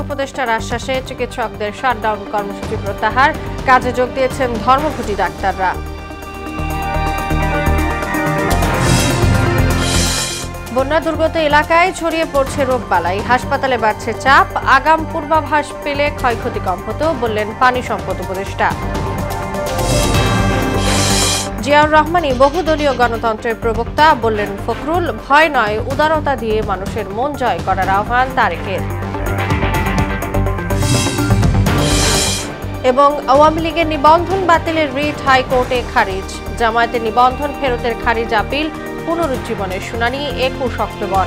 উপদেষ্টার আশ্বাসে চিকিৎসকদের শাটডাউন কর্মসূচি প্রত্যাহার, কাজে যোগ দিয়েছেন ধর্মঘটী ডাক্তাররা। বন্যা দুর্গত এলাকায় ছড়িয়ে পড়ছে রোগবালাই, হাসপাতালে বাড়ছে চাপ, আগাম পূর্বাভাস পেলে ক্ষয়ক্ষতি কম হতো বললেন পানি সম্পদ উপদেষ্টা। জিয়াউর রহমানই বহুদলীয় গণতন্ত্রের প্রবক্তা বললেন ফখরুল, ভয় নয় উদারতা দিয়ে মানুষের মন জয় করার আহ্বান তারেকের। এবং আওয়ামী লীগের নিবন্ধন বাতিলের রিট হাইকোর্টে খারিজ, জামায়াতের নিবন্ধন ফেরতের খারিজ আপিল পুনরুজ্জীবনের শুনানি 21 অক্টোবর।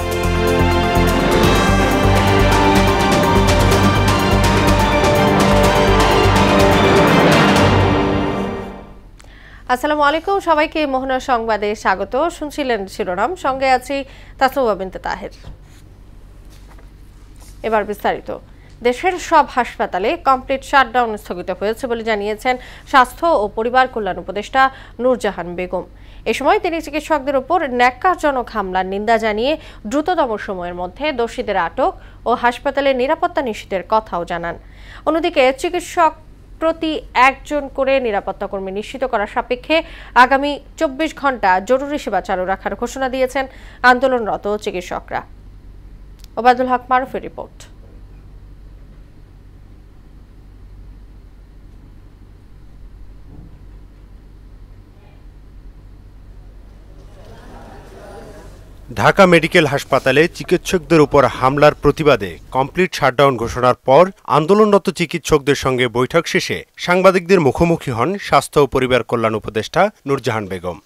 আসসালামু আলাইকুম, সবাইকে মোহনা সংবাদে স্বাগত। শুনছিলেন শিরোনাম, সঙ্গে আছি তাসনুবা বিনতে তাহের। এবার বিস্তারিত। দেশের সব হাসপাতালে কমপ্লিট শাটডাউন স্থগিত হয়েছে বলে জানিয়েছেন স্বাস্থ্য ও পরিবার কল্যাণ উপদেষ্টা নূরজাহান বেগম। এ সময় তিনি চিকিৎসকদের উপর ন্যাক্কারজনক হামলার নিন্দা জানিয়ে দ্রুততম সময়ের মধ্যে দোষীদের আটক ও হাসপাতালের নিরাপত্তা নিশ্চিতের কথাও জানান। অন্যদিকে চিকিৎসক প্রতি একজন করে নিরাপত্তা কর্মী নিশ্চিত করার সাপেক্ষে আগামী 24 ঘন্টা জরুরি সেবা চালু রাখার ঘোষণা দিয়েছেন আন্দোলনরত চিকিৎসকরা। ওবায়দুল হক মারুফের রিপোর্ট। ঢাকা মেডিকেল হাসপাতালে চিকিৎসকদের উপর হামলার প্রতিবাদে কমপ্লিট শাটডাউন ঘোষণার পর আন্দোলনরত চিকিৎসকদের সঙ্গে বৈঠক শেষে সাংবাদিকদের মুখোমুখি হন স্বাস্থ্য ও পরিবার কল্যাণ উপদেষ্টা নূরজাহান বেগম।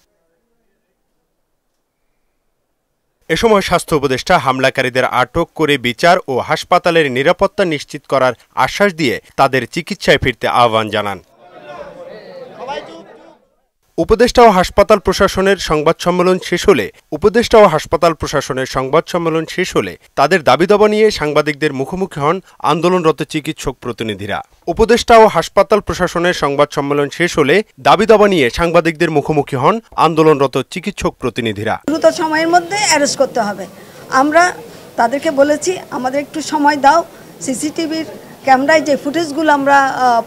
এ সময় স্বাস্থ্য উপদেষ্টা হামলাকারীদের আটক করে বিচার ও হাসপাতালের নিরাপত্তা নিশ্চিত করার আশ্বাস দিয়ে তাদের চিকিৎসায় ফিরতে আহ্বান জানান। উপদেষ্টা ও হাসপাতাল প্রশাসনের সংবাদ সম্মেলন শেষ হলে তাদের দাবি দাবা নিয়ে সাংবাদিকদের মুখোমুখি হন আন্দোলনরত চিকিৎসক প্রতিনিধিরা। উপদেষ্টা ও হাসপাতাল প্রশাসনের সংবাদ সম্মেলন শেষ হলে দাবি দাবা নিয়ে সাংবাদিকদের মুখোমুখি হন আন্দোলনরত চিকিৎসক প্রতিনিধিরা। দ্রুত সময়ের মধ্যে অ্যারেস্ট করতে হবে। আমরা তাদেরকে বলেছি আমাদের একটু সময় দাও, সিসিটিভির ক্যামেরায় যে ফুটেজগুলো আমরা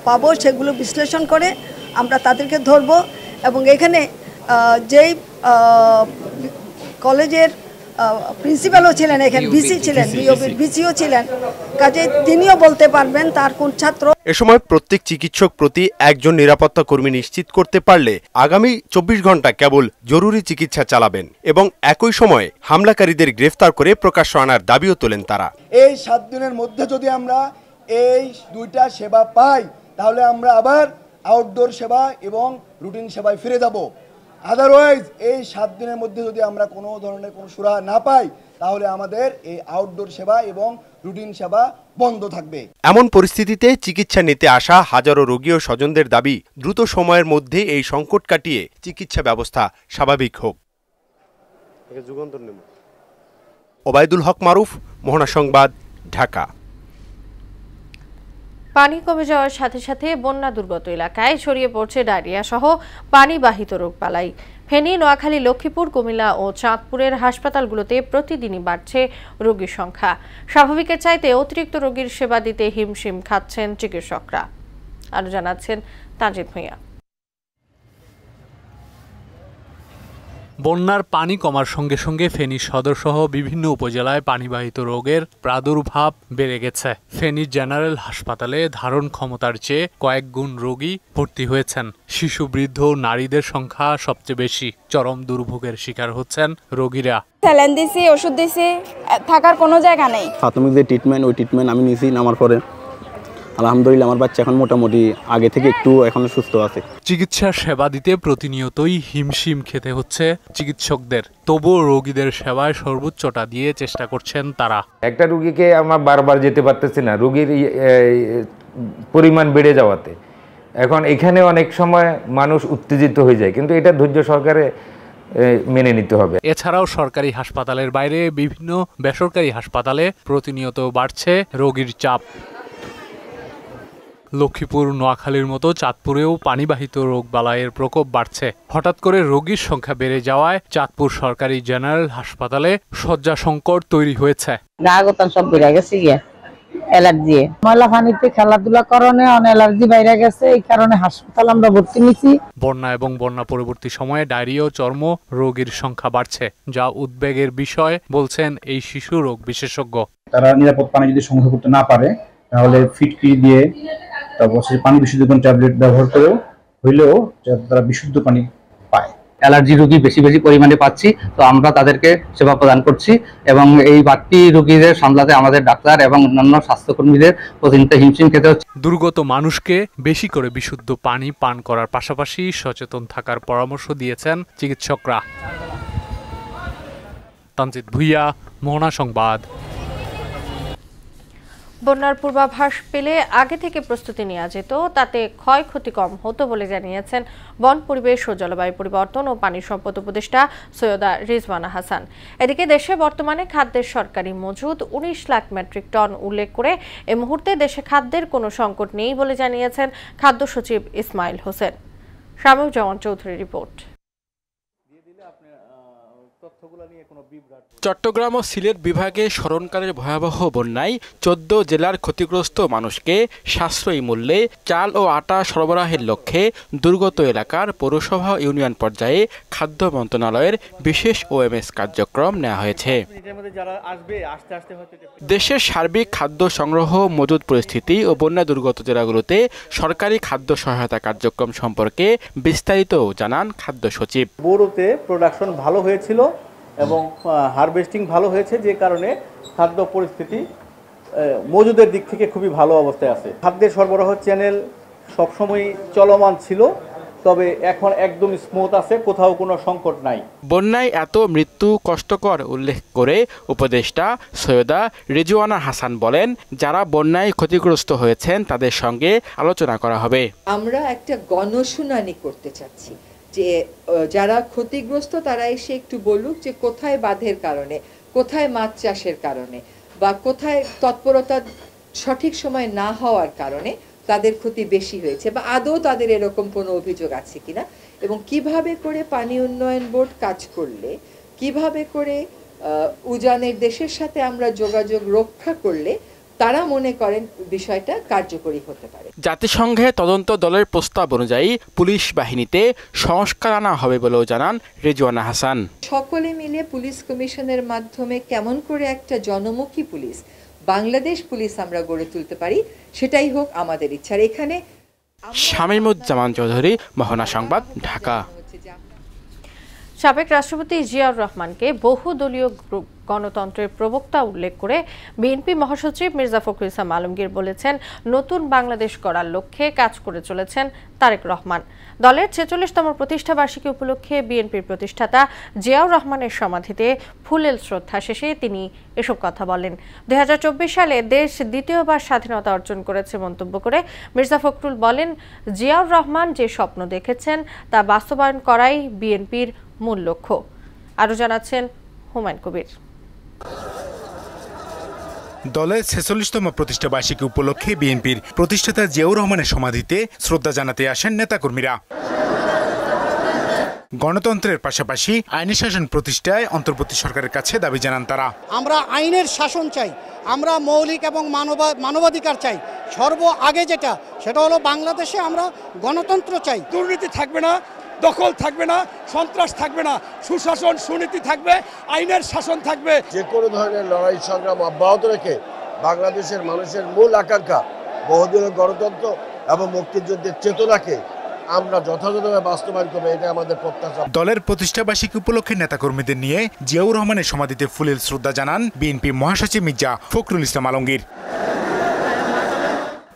পাবো সেগুলো বিশ্লেষণ করে আমরা তাদেরকে ধরবো। এবং এখানে যেই কলেজের প্রিন্সিপালও ছিলেন, এখানে ভিসি ছিলেন, ভিসিও ছিলেন, কাজে তিনিও বলতে পারবেন তার কোন ছাত্র। এ সময় প্রত্যেক চিকিৎসক প্রতি একজন নিরাপত্তা কর্মী নিশ্চিত করতে পারলে আগামী 24 ঘন্টা কেবল জরুরি চিকিৎসা চালাবেন এবং একই সময়ে হামলাকারীদের গ্রেফতার করে প্রকাশ্য আনার দাবিও তোলেন তারা। এই 7 দিনের মধ্যে যদি আমরা এই দুইটা সেবা পাই তাহলে আমরা আবার আউটডোর সেবা এবং রুটিন সেবায় ফিরে যাব। আদারওয়াইজ এই 7 দিনের মধ্যে যদি আমরা কোনো ধরনের কোনো সুরাহা না পাই তাহলে আমাদের এই আউটডোর সেবা এবং রুটিন সেবা বন্ধ থাকবে। এমন পরিস্থিতিতে চিকিৎসা নিতে আসা হাজারো রোগী ও স্বজনদের দাবি দ্রুত সময়ের মধ্যে এই সংকট কাটিয়ে চিকিৎসা ব্যবস্থা স্বাভাবিক হোক। ওবায়দুল হক মারুফ, মোহনা সংবাদ, ঢাকা। পানি কমে যাওয়ার সাথে সাথে বন্যা দুর্গত এলাকায় ছড়িয়ে পড়ছে ডায়রিয়া সহ পানিবাহিত রোগবালাই। ফেনী, নোয়াখালী, লক্ষ্মীপুর, কুমিল্লা ও চাঁদপুরের হাসপাতালগুলোতে প্রতিদিনই বাড়ছে রোগীর সংখ্যা। স্বাভাবিকের চাইতে অতিরিক্ত রোগীর সেবা দিতে হিমশিম খাচ্ছেন চিকিৎসকরা। আরো জানাচ্ছেন তাজিদ ভূঁইয়া। বন্যার পানি কমার সঙ্গে সঙ্গে ফেনী সদরসহ বিভিন্ন উপজেলায় পানিবাহিত রোগের প্রাদুর্ভাব বেড়ে গেছে। ফেনী জেনারেল হাসপাতালে ধারণ ক্ষমতার চেয়ে কয়েক গুণ রোগী ভর্তি হয়েছেন। শিশু, বৃদ্ধ, নারীদের সংখ্যা সবচেয়ে বেশি। চরম দুর্ভোগের শিকার হচ্ছেন রোগীরা। স্যালাইন দিছি, ওষুধ দিছি, থাকার কোনো জায়গা নেই। প্রাথমিক যে ট্রিটমেন্ট ওই ট্রিটমেন্ট আমি নিয়েছি, নামার পরে আলহামদুলিল্লাহ আমার বাচ্চা এখন মোটামুটি আগে থেকে একটু এখন সুস্থ আছে। চিকিৎসার সেবা দিতে প্রতিনিয়তই হিমশিম খেতে হচ্ছে চিকিৎসকদের। তবুও রোগীদের সেবায় সর্বোচ্চটা দিয়ে চেষ্টা করছেন তারা। একটা রোগীকে আমরা বারবার যেতে পারতেছি না, রোগীর পরিমাণ বেড়ে যাওয়াতে। এখন এখানে অনেক সময় মানুষ উত্তেজিত হয়ে যায়, কিন্তু এটা ধৈর্য সহকারে মেনে নিতে হবে। এছাড়াও সরকারি হাসপাতালের বাইরে বিভিন্ন বেসরকারি হাসপাতালে প্রতিনিয়ত বাড়ছে রোগীর চাপ। লক্ষ্মীপুর, নোয়াখালীর মতো চাঁদপুরেও পানিবাহিত রোগবালাইয়ের প্রকোপ বাড়ছে। হঠাৎ করে রোগীর সংখ্যা বেড়ে যাওয়ায় চাঁদপুর সরকারি জেনারেল হাসপাতালে শয্যা সংকট তৈরি হয়েছে। সব বেড়ে গেছে, অ্যালার্জি। ময়লা পানিতে খেলাধুলা করণে অনেক অ্যালার্জি বাইরে গেছে, এই কারণে হাসপাতাল আমরা ভর্তি নিছি। বন্যা এবং বন্যা পরবর্তী সময়ে ডায়রিয়া ও চর্ম রোগীর সংখ্যা বাড়ছে, যা উদ্বেগের বিষয় বলছেন এই শিশু রোগ বিশেষজ্ঞ। তারা নিরাপদ পানি যদি সংগ্রহ করতে না পারে তাহলে ফিটকিরি দিয়ে তারপর পানি বিশুদ্ধকরণ ট্যাবলেট ব্যবহার করেও হইলেও তারা বিশুদ্ধ পানি পায়। অ্যালার্জি রোগী বেশি পরিমাণে পাচ্ছি, তো আমরা তাদেরকে সেবা প্রদান করছি এবং এই বাড়তি রোগীদের সামলাতে আমাদের ডাক্তার এবং অন্যান্য স্বাস্থ্যকর্মীদের প্রতিনিয়ত হিমশিম খেতে হচ্ছে। দুর্গত মানুষকে বেশি করে বিশুদ্ধ পানি পান করার পাশাপাশি সচেতন থাকার পরামর্শ দিয়েছেন চিকিৎসকরা। তানজিদ ভুইয়া, মোহনা সংবাদ। বন্যার পূর্বাভাস পেলে আগে থেকে প্রস্তুতি নেওয়া যেত, তাতে ক্ষয়ক্ষতি কম হতো বলে জানিয়েছেন বন, পরিবেশ ও জলবায়ু পরিবর্তন ও পানি সম্পদ উপদেষ্টা সৈয়দা রিজওয়ানা হাসান। এদিকে দেশে বর্তমানে খাদ্যের সরকারি মজুদ 19 লাখ মেট্রিক টন উল্লেখ করে এ মুহূর্তে দেশে খাদ্যের কোনো সংকট নেই বলে জানিয়েছেন খাদ্য সচিব ইসমাইল হোসেন। শামীউজ্জামান চৌধুরীর রিপোর্ট। চট্টগ্রাম ও সিলেট বিভাগে স্মরণকালের ভয়াবহ বন্যায় 14 জেলার ক্ষতিগ্রস্ত মানুষকে সাশ্রয়ী মূল্যে চাল ও আটা সরবরাহের লক্ষ্যে দুর্গত এলাকার পৌরসভা ইউনিয়ন পর্যায়ে খাদ্য মন্ত্রণালয়ের বিশেষ ওএমএস কার্যক্রম নেওয়া হয়েছে। দেশের সার্বিক খাদ্য সংগ্রহ, মজুদ পরিস্থিতি ও বন্যা দুর্গত জেলাগুলোতে সরকারি খাদ্য সহায়তা কার্যক্রম সম্পর্কে বিস্তারিত জানান খাদ্য সচিব। বোরোতে প্রোডাকশন ভালো হয়েছিল এবং হারভেস্টিং ভালো হয়েছে, যে কারণে খাদ্য পরিস্থিতি মজুদের দিক থেকে খুবই ভালো অবস্থায় আছে। খাদ্যের সরবরাহ চ্যানেল সবসময় চলমান ছিল, তবে এখন একদম স্মুথ আছে, কোথাও কোনো সংকট নাই। বন্যায় এত মৃত্যু কষ্টকর উল্লেখ করে উপদেষ্টা সৈয়দা রিজওয়ানা হাসান বলেন, যারা বন্যায় ক্ষতিগ্রস্ত হয়েছেন তাদের সঙ্গে আলোচনা করা হবে। আমরা একটা গণশুনানি করতে চাচ্ছি যে যারা ক্ষতিগ্রস্ত তারা এসে একটু বলুক যে কোথায় বাঁধের কারণে, কোথায় মাছ চাষের কারণে বা কোথায় তৎপরতা সঠিক সময় না হওয়ার কারণে তাদের ক্ষতি বেশি হয়েছে বা আদৌ তাদের এরকম কোনো অভিযোগ আছে কিনা, এবং কিভাবে করে পানি উন্নয়ন বোর্ড কাজ করলে, কিভাবে করে উজানের দেশের সাথে আমরা যোগাযোগ রক্ষা করলে তারা মনে করেন বিষয়টা কার্যকরী হতে পারে। জাতিসংঘে তদন্ত দলের প্রস্তাব অনুযায়ী পুলিশ বাহিনীতে সংস্কার আনা হবে বলেও জানান রিজওয়ানা হাসান। সকলে মিলে পুলিশ কমিশনের মাধ্যমে কেমন করে একটা জনমুখী পুলিশ, বাংলাদেশ পুলিশ আমরা গড়ে তুলতে পারি, সেটাই হোক আমাদের ইচ্ছা। এখানে শামীমুজ্জামান চৌধুরী, মোহনা সংবাদ, ঢাকা। সাবেক রাষ্ট্রপতি জিয়াউর রহমানকে বহুদলীয় গণতন্ত্রের প্রবক্তা উল্লেখ করে বিএনপি মহাসচিব মির্জা ফখরুল ইসলাম আলমগীর বলেছেন, নতুন বাংলাদেশ গড়ার লক্ষ্যে কাজ করে চলেছেন তারেক রহমান। দলের 46তম প্রতিষ্ঠা বার্ষিকী উপলক্ষে বিএনপির প্রতিষ্ঠাতা জিয়াউর রহমানের সমাধিতে ফুলেল শ্রদ্ধা শেষে তিনি এসব কথা বলেন। 2024 সালে দেশ দ্বিতীয়বার স্বাধীনতা অর্জন করেছে মন্তব্য করে মির্জা ফখরুল বলেন, জিয়াউর রহমান যে স্বপ্ন দেখেছেন তা বাস্তবায়ন করাই বিএনপির মূল লক্ষ্য। আরও জানাচ্ছেন হুমায়ুন কবির। দলের 46তম প্রতিষ্ঠা বার্ষিকী উপলক্ষে বিএনপির প্রতিষ্ঠাতা জিয়াউর রহমানের সমাধিতে শ্রদ্ধা জানাতে আসেন নেতাকর্মীরা। গণতন্ত্রের পাশাপাশি আইনি শাসন প্রতিষ্ঠায় অন্তর্বর্তী সরকারের কাছে দাবি জানান তারা। আমরা আইনের শাসন চাই, আমরা মৌলিক এবং মানবাধিকার চাই। সর্ব আগে সেটা হলো বাংলাদেশে আমরা গণতন্ত্র চাই। দুর্নীতি থাকবে না, দখল থাকবে না, সন্ত্রাস থাকবে না, সুশাসন সুনীতি থাকবে, আইনের শাসন থাকবে। যে কোনো ধরনের লড়াই সংগ্রাম অব্যাহত রেখে বাংলাদেশের মানুষের মূল আকাঙ্ক্ষা বহুদলীয় গণতন্ত্র এবং মুক্তিযুদ্ধের চেতনাকে আমরা যথাযথভাবে বাস্তবায়ন করবো, এটা আমাদের প্রত্যাশা। দলের প্রতিষ্ঠা বার্ষিকী উপলক্ষে নেতাকর্মীদের নিয়ে জিয়াউর রহমানের সমাধিতে ফুলেল শ্রদ্ধা জানান বিএনপি মহাসচিব মির্জা ফখরুল ইসলাম আলমগীর।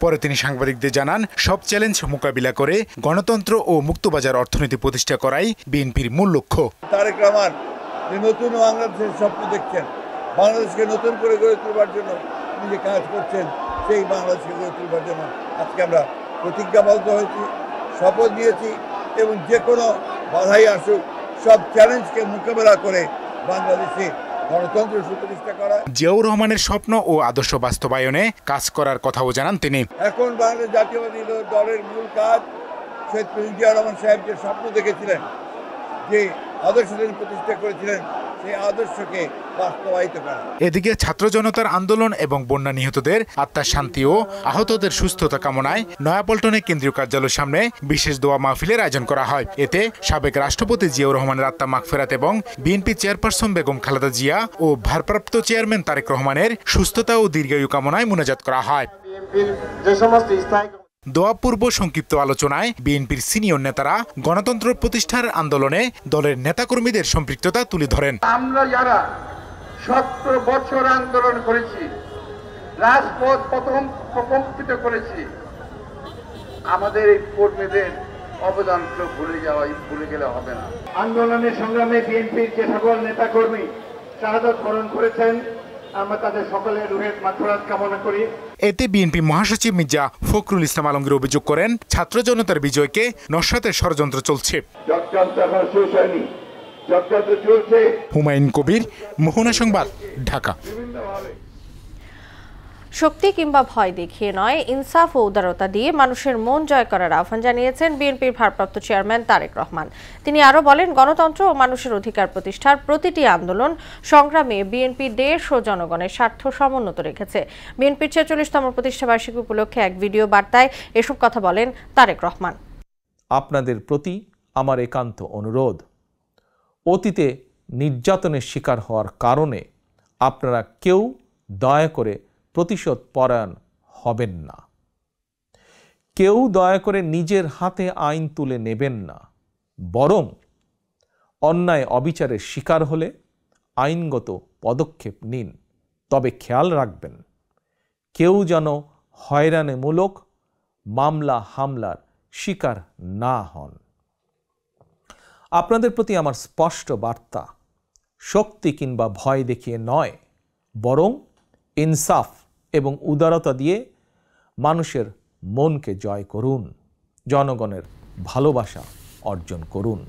পরে তিনি সাংবাদিকদের জানান, সব চ্যালেঞ্জ মোকাবিলা করে গণতন্ত্র ও মুক্তবাজার অর্থনীতি প্রতিষ্ঠা করাই বিএনপির মূল লক্ষ্য। তারেক রহমান যে নতুন বাংলাদেশের স্বপ্ন দেখছেন, বাংলাদেশকে নতুন করে গড়ে তুলবার জন্য তিনি যে কাজ করছেন, সেই বাংলাদেশকে গড়ে তুলবার জন্য আজকে আমরা প্রতিজ্ঞাবদ্ধ হয়েছি, শপথ নিয়েছি এবং যে কোনো বাধাই আসুক সব চ্যালেঞ্জকে মোকাবেলা করে বাংলাদেশে গণতন্ত্র সুপ্রতিষ্ঠা করা। জিয়াউর রহমানের স্বপ্ন ও আদর্শ বাস্তবায়নে কাজ করার কথাও জানান তিনি। এখন বাংলাদেশ জাতীয়বাদী দলের মূল কাজ শহীদ জিয়াউর রহমান সাহেব যে স্বপ্ন দেখেছিলেন, যে আদর্শ তিনি প্রতিষ্ঠা করেছিলেন, সেই আদর্শকে বাস্তবায়িত করা। এদিকে ছাত্র জনতার আন্দোলন এবং বন্যা নিহতদের আত্মার শান্তি ও আহতদের সুস্থতা কামনায় নয়াপল্টনে কেন্দ্রীয় কার্যালয়ের সামনে বিশেষ দোয়া মাহফিলের আয়োজন করা হয়। এতে সাবেক রাষ্ট্রপতি জিয়াউর রহমানের আত্মা মাগফিরাত এবং বিএনপি চেয়ারপারসন বেগম খালেদা জিয়া ও ভারপ্রাপ্ত চেয়ারম্যান তারেক রহমানের সুস্থতা ও দীর্ঘায়ু কামনায় মোনাজাত করা হয়। দোয়া পূর্ব সংক্ষিপ্ত আলোচনায় বিএনপির সিনিয়র নেতারা গণতন্ত্র প্রতিষ্ঠার আন্দোলনে দলের নেতাকর্মীদের সম্পৃক্ততা তুলে ধরেন। আমরা যারা 17 বছর আন্দোলন করেছি, রাজপথ প্রকম্পিত করেছি, আমাদের এই কর্মীদের অবদানকে ভুলে গেলে হবে না। আন্দোলনের সংগ্রামে বিএনপির যে সকল নেতাকর্মী শাহাদাত বরণ করেছেন, আমরা তাদের সকলের রুহের মাগফিরাত কামনা করি। এতে বিএনপি মহাসচিব মির্জা ফখরুল ইসলাম আলমগীর অভিযোগ করেন, ছাত্র জনতার বিজয়কে নস্যাতের ষড়যন্ত্র চলছে। হুমায়ুন কবির, মোহনা সংবাদ, ঢাকা। শক্তি কিংবা ভয় দেখিয়ে নয়, ইনসাফ ও উদারতা দিয়ে মানুষের মন জয় করার আহ্বান জানিয়েছেন বিএনপির ভারপ্রাপ্ত চেয়ারম্যান তারেক রহমান। তিনি আরও বলেন, গণতন্ত্র ও মানুষের অধিকার প্রতিষ্ঠার প্রতিটি আন্দোলন সংগ্রামে বিএনপি দেশ ও জনগণের স্বার্থ সমুন্নত রেখেছে। বিএনপির 46তম প্রতিষ্ঠাবার্ষিকী উপলক্ষে এক ভিডিও বার্তায় এসব কথা বলেন তারেক রহমান। আপনাদের প্রতি আমার একান্ত অনুরোধ, অতীতে নির্যাতনের শিকার হওয়ার কারণে আপনারা কেউ দয়া করে প্রতিশোধ পরায়ণ হবেন না। কেউ দয়া করে নিজের হাতে আইন তুলে নেবেন না, বরং অন্যায় অবিচারের শিকার হলে আইনগত পদক্ষেপ নিন। তবে খেয়াল রাখবেন, কেউ যেন হয়রানিমূলক মামলা হামলার শিকার না হন। আপনাদের প্রতি আমার স্পষ্ট বার্তা, শক্তি কিংবা ভয় দেখিয়ে নয়, বরং ইনসাফ এবং উদারতা দিয়ে মানুষের মনকে জয় করুন, জনগণের ভালোবাসা অর্জন করুন।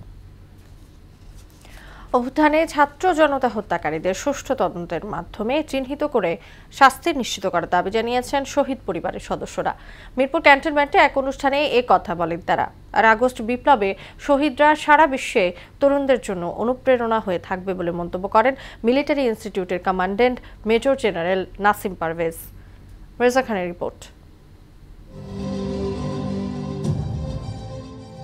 অভ্যুত্থানে ছাত্র জনতা হত্যাকারীদের সুষ্ঠু তদন্তের মাধ্যমে চিহ্নিত করে শাস্তি নিশ্চিত করার দাবি জানিয়েছেন শহীদ পরিবারের সদস্যরা। মিরপুর ক্যান্টনমেন্টে এক অনুষ্ঠানে এ কথা বলেন তারা। আর আগস্ট বিপ্লবে শহীদরা সারা বিশ্বে তরুণদের জন্য অনুপ্রেরণা হয়ে থাকবে বলে মন্তব্য করেন মিলিটারি ইনস্টিটিউটের commandant major general Nasim Parvez. Reza খানের রিপোর্ট।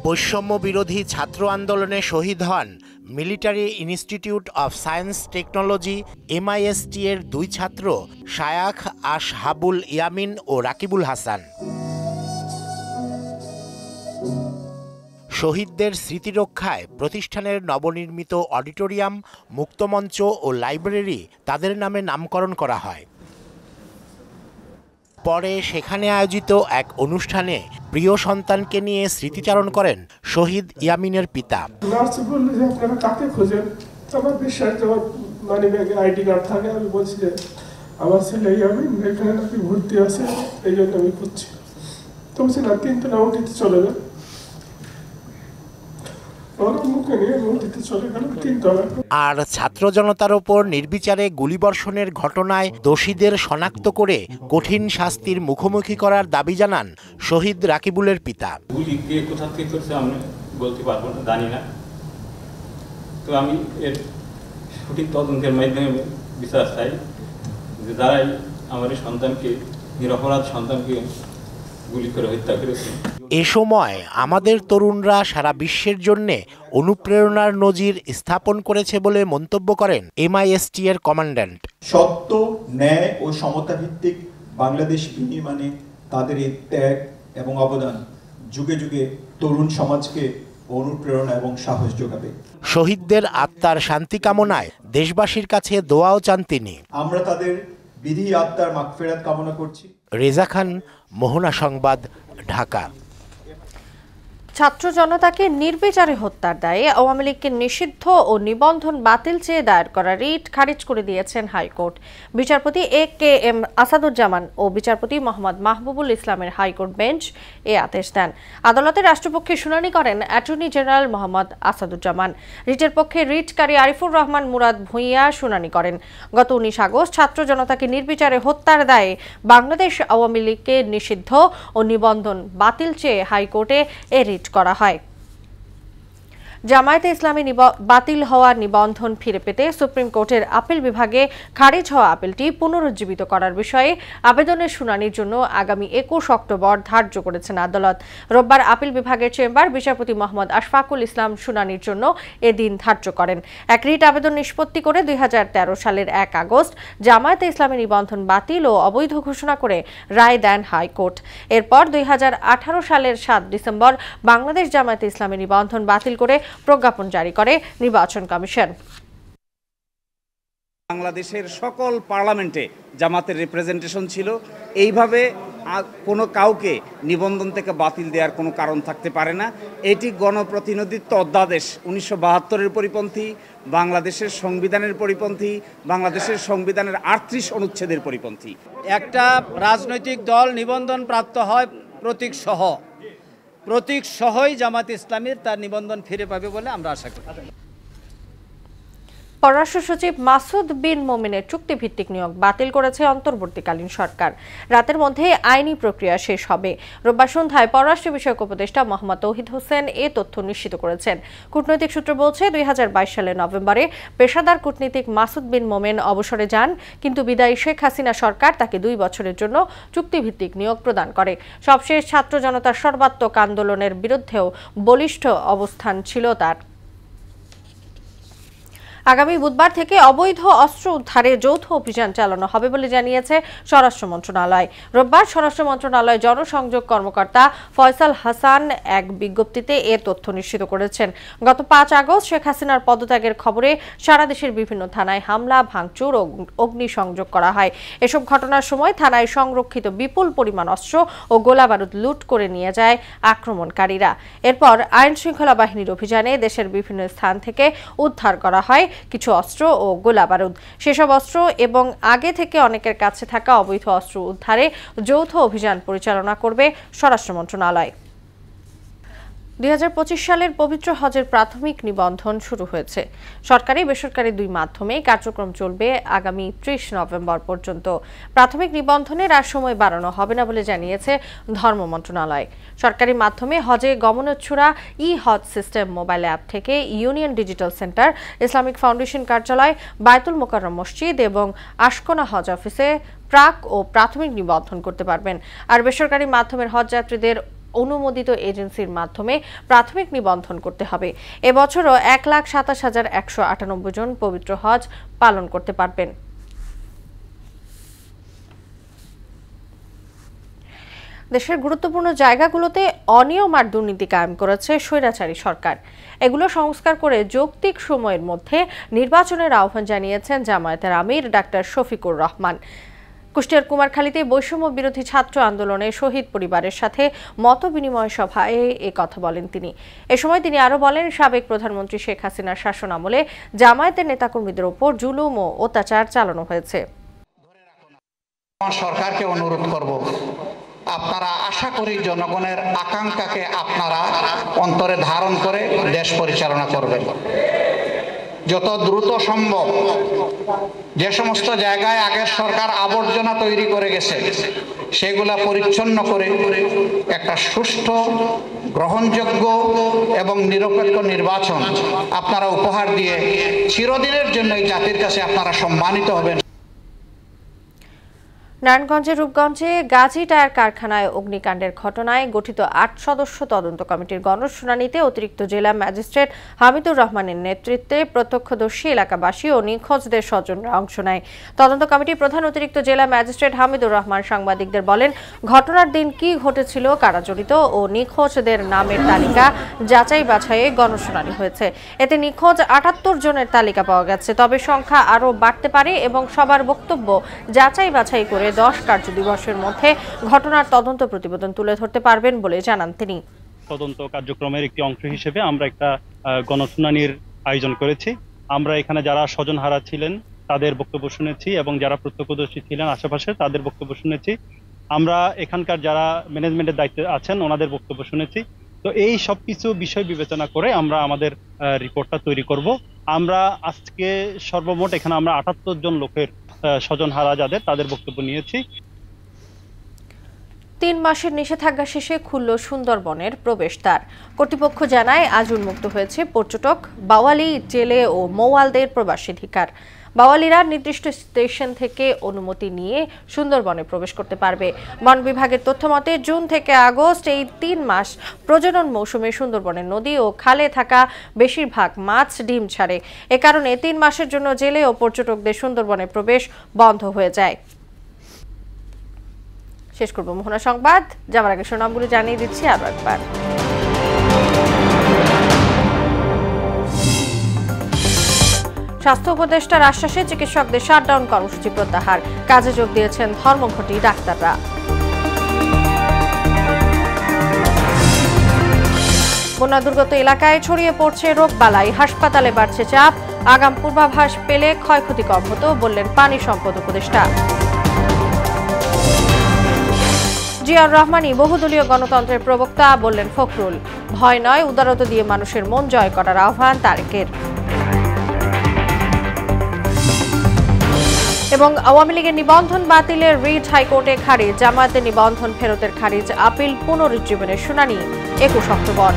বৈষম্য বিরোধী ছাত্র আন্দোলনে শহীদ হন military institute of science technology MIST এর 2 ছাত্র শায়াখ আশহাবুল ইয়ামিন ও রাকিবুল হাসান। শহীদদের স্মৃতি রক্ষায় প্রতিষ্ঠানের নবনির্মিত অডিটোরিয়াম, মুক্তমঞ্চ ও লাইব্রেরি তাদের নামে নামকরণ করা হয়। পরে সেখানে আয়োজিত এক অনুষ্ঠানে প্রিয় সন্তানকে নিয়ে স্মৃতিচারণ করেন শহীদ ইয়ামিনের পিতা। কাকে খোঁজেন? আমার বিশ্বাস মানে আইডি কার্ড থাকে, আমি বলছি যে আমার ছেলে ইয়ামিন এখানে নাকি ভর্তি আছে, এই জন্য আমি খুঁজছি। তো বলছি না, 3 দিন উঠিতে চলে যান। আর ছাত্র জনতার ওপর নির্বিচারে গুলিবর্ষণের ঘটনায় দোষীদের শনাক্ত করে কঠিন শাস্তির মুখোমুখি করার দাবি জানান শহীদ রাকিবুলের পিতা। গুলি কে কোথা থেকে করছে আমি বলতে পারবো না, জানি না। তো আমি এর সঠিক তদন্তের মাধ্যমে বিচার চাই, যে যারাই আমার সন্তানকে, নিরপরাধ সন্তানকে গুলি করে হত্যা করেছে। এ সময় আমাদের তরুণরা সারা বিশ্বের জন্য অনুপ্রেরণার নজির স্থাপন করেছে বলে মন্তব্য করেন MIST এর কমান্ড্যান্ট। সত্য, ন্যায় ও সমতা ভিত্তিক বাংলাদেশ বিনির্মাণে তাদের এই ত্যাগ এবং অবদান যুগে যুগে তরুণ সমাজকে অনুপ্রেরণা এবং সাহস যোগাবে। শহীদদের আত্মার শান্তি কামনায় দেশবাসীর কাছে দোয়াও চান তিনি। আমরা তাদের বিধি আত্মার মাগফিরাত কামনা করছি। রেজা খান, মোহনা সংবাদ, ঢাকা। ছাত্র জনতাকে নির্বিচারে হত্যার দায়ে আওয়ামী লীগকে নিষিদ্ধ ও নিবন্ধন বাতিল চেয়ে দায়ের করা রিট খারিজ করে দিয়েছেন হাইকোর্ট। বিচারপতি AKM আসাদুজ্জামান ও বিচারপতি মোহাম্মদ মাহবুবুল ইসলামের হাইকোর্ট বেঞ্চ এ আদেশ দেন। আদালতে রাষ্ট্রপক্ষে শুনানি করেন অ্যাটর্নি জেনারেল মোহাম্মদ আসাদুজ্জামান। রিটের পক্ষে রিটকারী আরিফুর রহমান মুরাদ ভূঁইয়া শুনানি করেন। গত 19 আগস্ট ছাত্র জনতাকে নির্বিচারে হত্যার দায়ে বাংলাদেশ আওয়ামী লীগকে নিষিদ্ধ ও নিবন্ধন বাতিল চেয়ে হাইকোর্টে এ রিট করা হয়। জামায়াতে ইসলামী বাতিল হওয়া নিবন্ধন ফিরে পেতে সুপ্রিম কোর্টের আপিল বিভাগে খারিজ হওয়া আপিলটি পুনরুজ্জীবিত করার বিষয়ে আবেদনের শুনানির জন্য আগামী 21 অক্টোবর ধার্য করেছেন আদালত। রোববার আপিল বিভাগের চেম্বার বিচারপতি মোহাম্মদ আশফাকুল ইসলাম শুনানির জন্য এদিন ধার্য করেন। এক রিট আবেদন নিষ্পত্তি করে 2013 সালের 1 আগস্ট জামায়াতে ইসলামী নিবন্ধন বাতিল ও অবৈধ ঘোষণা করে রায় দেন হাইকোর্ট। এরপর 2018 সালের 7 ডিসেম্বর বাংলাদেশ জামায়াতে ইসলামী নিবন্ধন বাতিল করে প্রজ্ঞাপন জারি করে নির্বাচন কমিশন। বাংলাদেশের সকল পার্লামেন্টে জামাতের রিপ্রেজেন্টেশন ছিল। এইভাবে কোনো কাউকে নিবন্ধন থেকে বাতিল দেওয়ার কোনো কারণ থাকতে পারে না। এটি গণপ্রতিনিধিত্ব অধ্যাদেশ 1972-এর পরিপন্থী, বাংলাদেশের সংবিধানের পরিপন্থী, বাংলাদেশের সংবিধানের 38 অনুচ্ছেদের পরিপন্থী। একটা রাজনৈতিক দল নিবন্ধন প্রাপ্ত হয় প্রতীক সহই জামাত ইসলামীর তার নিবন্ধন ফিরে পাবে বলে আমরা আশা করি। পররাষ্ট্র সচিব মাসুদ বিন মোমেনের চুক্তিভিত্তিক নিয়োগ বাতিল করেছে অন্তর্বর্তীকালীন সরকার। রাতের মধ্যে আইনি প্রক্রিয়া শেষ হবে। রোববার সন্ধ্যায় পররাষ্ট্র বিষয়ক উপদেষ্টা মোহাম্মদ তৌহিদ হোসেন এ তথ্য নিশ্চিত করেছেন। কূটনৈতিক সূত্র বলছে 2022 সালের নভেম্বরে পেশাদার কূটনীতিক মাসুদ বিন মোমেন অবসরে যান, কিন্তু বিদায়ী শেখ হাসিনা সরকার তাকে 2 বছরের জন্য চুক্তিভিত্তিক নিয়োগ প্রদান করে। সবশেষ ছাত্র জনতার সর্বাত্মক আন্দোলনের বিরুদ্ধেও বলিষ্ঠ অবস্থান ছিল তার। আগামী বুধবার থেকে অবৈধ অস্ত্র উদ্ধারে যৌথ অভিযান চালানো হবে বলে জানিয়েছে স্বরাষ্ট্র মন্ত্রণালয়। রোববার স্বরাষ্ট্র মন্ত্রণালয় জনসংযোগ কর্মকর্তা ফয়সাল হাসান এক বিজ্ঞপ্তিতে এ তথ্য নিশ্চিত করেছেন। গত 5 আগস্ট শেখ হাসিনার পদত্যাগের খবরে সারা দেশের বিভিন্ন থানায় হামলা, ভাঙচুর ও অগ্নিসংযোগ করা হয়। এসব ঘটনার সময় থানায় সংরক্ষিত বিপুল পরিমাণ অস্ত্র ও গোলাবারুদ লুট করে নিয়ে যায় আক্রমণকারীরা। এরপর আইন শৃঙ্খলা বাহিনীর অভিযানে দেশের বিভিন্ন স্থান থেকে উদ্ধার করা হয় কিছু অস্ত্র ও গোলাবারুদ। সেসব অস্ত্র এবং আগে থেকে অনেকের কাছে থাকা অবৈধ অস্ত্র উদ্ধারে যৌথ অভিযান পরিচালনা করবে স্বরাষ্ট্র মন্ত্রণালয়। 2025 সালের পবিত্র হজের প্রাথমিক নিবন্ধন শুরু হয়েছে। সরকারি বেসরকারি 2 মাধ্যমে কার্যক্রম চলবে আগামী 30 নভেম্বর পর্যন্ত। প্রাথমিক নিবন্ধনের আর সময় বাড়ানো হবে না বলে জানিয়েছে ধর্ম মন্ত্রণালয়। সরকারি মাধ্যমে হজে গমনোচ্ছুরা হজ সিস্টেম মোবাইল অ্যাপ থেকে union digital centre, Islamic foundation কার্যালয়, বায়তুল মোকাররম মসজিদ এবং আশকোনা হজ অফিসে প্রাক ও প্রাথমিক নিবন্ধন করতে পারবেন। আর বেসরকারি মাধ্যমের হজ যাত্রীদের অনুমোদিত এজেন্সির মাধ্যমে প্রাথমিক নিবন্ধন করতে হবে। এবছরও 1,27,198 জন পবিত্র হজ পালন করতে পারবেন। দেশের গুরুত্বপূর্ণ জায়গাগুলোতে অনিয়ম আর দুর্নীতি কায়েম করেছে স্বৈরাচারী সরকার। এগুলো সংস্কার করে যৌক্তিক সময়ের মধ্যে নির্বাচনের আহ্বান জানিয়েছেন জামায়াতের আমির ডাক্তার শফিকুর রহমান। কুষ্টিয়ার কুমারখালীতে বৈষম্য বিরোধী ছাত্র আন্দোলনে শহীদ পরিবারের সাথে মত বিনিময় সভায় এ কথা বলেন তিনি। এ সময় তিনি আরো বলেন, সাবেক প্রধানমন্ত্রী শেখ হাসিনার শাসন আমলে জামায়াতের নেতাকর্মীদের উপর জুলুম ও অত্যাচার চালানো হয়েছে। সরকারকে অনুরোধ করব, আপনারা আশা করি জনগণের আকাঙ্ক্ষাকে আপনারা অন্তরে ধারণ করে দেশ পরিচালনা করবেন। যত দ্রুত সম্ভব যে সমস্ত জায়গায় আগের সরকার আবর্জনা তৈরি করে গেছে সেগুলা পরিচ্ছন্ন করে একটা সুষ্ঠু, গ্রহণযোগ্য এবং নিরপেক্ষ নির্বাচন আপনারা উপহার দিয়ে চিরদিনের জন্য এই জাতির কাছে আপনারা সম্মানিত হবেন। নারায়ণগঞ্জের রূপগঞ্জে গাজী টায়ার কারখানায় অগ্নিকাণ্ডের ঘটনায় গঠিত 8 সদস্য তদন্ত কমিটির গণশুনানিতে অতিরিক্ত জেলা ম্যাজিস্ট্রেট হামিদুর রহমানের নেতৃত্বে প্রত্যক্ষদর্শী, এলাকাবাসী ও নিখোঁজদের স্বজনরা অংশ নেয়। তদন্ত কমিটির প্রধান অতিরিক্ত জেলা ম্যাজিস্ট্রেট হামিদুর রহমান সাংবাদিকদের বলেন, ঘটনার দিন কি ঘটেছিল, কারা জড়িত ও নিখোঁজদের নামের তালিকা যাচাই বাছাইয়ে গণশুনানি হয়েছে। এতে নিখোঁজ 78 জনের তালিকা পাওয়া গেছে, তবে সংখ্যা আরও বাড়তে পারে এবং সবার বক্তব্য যাচাই বাছাই করে 10 কার্যদিবসের মধ্যে ঘটনার তদন্ত প্রতিবেদন তুলে ধরতে পারবেন বলে জানান তিনি। তদন্ত কার্যক্রমের একটি অংশ হিসেবে আমরা একটা গণশুনানির আয়োজন করেছি। আমরা এখানে যারা স্বজনহারা ছিলেন তাদের বক্তব্য শুনেছি এবং যারা প্রত্যক্ষদর্শী ছিলেন আশেপাশে তাদের বক্তব্য শুনেছি। আমরা এখানকার যারা ম্যানেজমেন্টের দায়িত্বে আছেন ওনাদের বক্তব্য শুনেছি। তো এই সব কিছু বিষয় বিবেচনা করে আমরা আমাদের রিপোর্টটা তৈরি করব। আমরা আজকে সর্বমোট এখানে আমরা 78 জন লোকের স্বজনহারা যাদের তাদের বক্তব্য নিয়েছি। 3 মাসের নিষেধাজ্ঞা শেষে খুলল সুন্দরবনের প্রবেশদ্বার। কর্তৃপক্ষ জানায় আজ উন্মুক্ত হয়েছে পর্যটক, বাওয়ালি, জেলে ও মৌয়ালদের প্রবেশাধিকার। বাওয়ালিরা নির্দিষ্ট স্টেশন থেকে অনুমতি নিয়ে সুন্দরবনে প্রবেশ করতে পারবে। বন বিভাগের তথ্য মতে জুন থেকে আগস্ট এই 3 মাস প্রজনন মৌসুমে সুন্দরবনের নদী ও খালে থাকা বেশিরভাগ মাছ ডিম ছাড়ে। এ কারণে 3 মাসের জন্য জেলে ও পর্যটকদের সুন্দরবনে প্রবেশ বন্ধ হয়ে যায়। শেষ করব মোহনা সংবাদ, যাওয়ার আগে শিরোনামগুলো জানিয়ে দিচ্ছি আরো একবার। স্বাস্থ্য উপদেষ্টার আশ্বাসে চিকিৎসকদের শাটডাউন কর্মসূচি প্রত্যাহার, কাজে যোগ দিয়েছেন ধর্মঘটী ডাক্তাররা। বন্যা দুর্গত এলাকায় ছড়িয়ে পড়ছে রোগবালাই, হাসপাতালে বাড়ছে চাপ, আগাম পূর্বাভাস পেলে ক্ষয়ক্ষতি কম হতো বললেন পানি সম্পদ উপদেষ্টা। জিয়াউর রহমানই বহুদলীয় গণতন্ত্রের প্রবক্তা বললেন ফখরুল, ভয় নয় উদারতা দিয়ে মানুষের মন জয় করার আহ্বান তারেকের। এবং আওয়ামী লীগের নিবন্ধন বাতিলের রিট হাইকোর্টে খারিজ, জামায়াতের নিবন্ধন ফেরতের খারিজ, আপিল পুনরুজ্জীবনের শুনানি 21 অক্টোবর।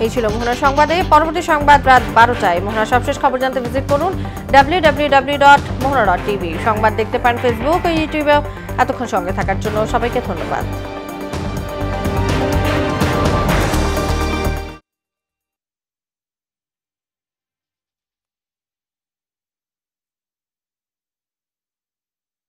এই ছিল মোহনা সংবাদে। পরবর্তী সংবাদ রাত 12টায়। মোহনা সবশেষ খবর জানতে ভিজিট করুন www.mohana.tv। সংবাদ দেখতে পান ফেসবুক ও ইউটিউবে। এতক্ষণ সঙ্গে থাকার জন্য সবাইকে ধন্যবাদ।